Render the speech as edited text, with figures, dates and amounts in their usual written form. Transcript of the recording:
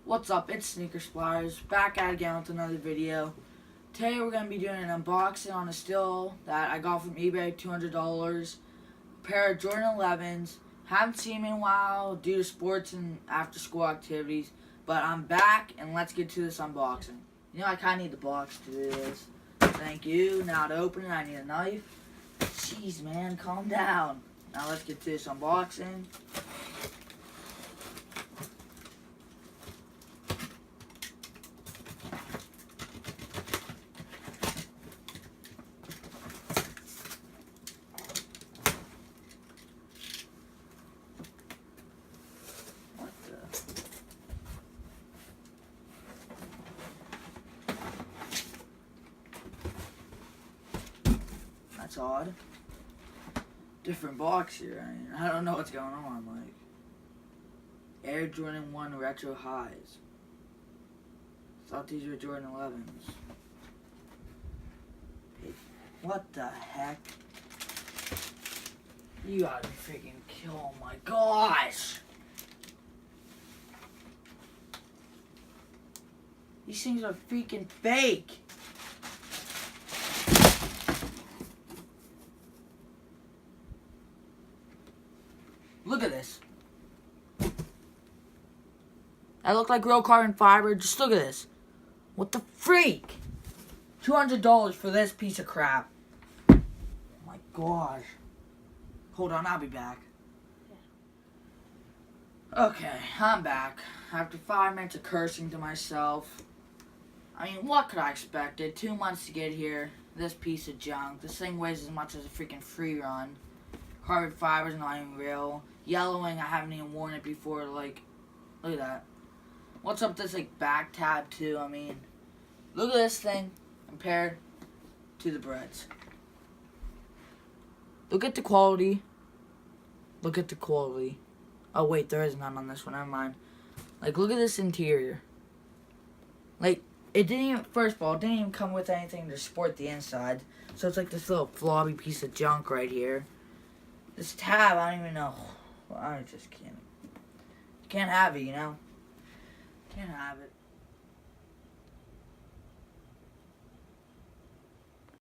What's up? It's Sneaker Splitters, back at it again with another video. Today we're going to be doing an unboxing on a still that I got from eBay, $200. A pair of Jordan 11's. Haven't seen them in a while due to sports and after school activities. But I'm back and let's get to this unboxing. You know, I kind of need the box to do this. Thank you. Now to open it, I need a knife. Jeez, man, calm down. Now let's get to this unboxing. That's odd. Different box here. I don't know what's going on. Like Air Jordan 1 Retro Highs. Thought these were Jordan 11's. Hey, what the heck? You gotta be freaking kill! Oh my gosh! These things are freaking fake. Look at this. That look like real carbon fiber. Just look at this. What the freak? $200 for this piece of crap. Oh my gosh. Hold on, I'll be back. Okay, I'm back. After 5 minutes of cursing to myself. I mean, what could I expect? It had 2 months to get here. This piece of junk. This thing weighs as much as a freaking free run. Carbon fiber's not even real. Yellowing, I haven't even worn it before. Like, look at that. What's up with this, like, back tab, too? I mean, look at this thing compared to the breads. Look at the quality. Look at the quality. Oh, wait, there is none on this one. Never mind. Like, look at this interior. Like, it didn't even, first of all, it didn't even come with anything to support the inside. So it's like this little flobby piece of junk right here. This tab, I don't even know. I just can't have it, you know? Can't have it.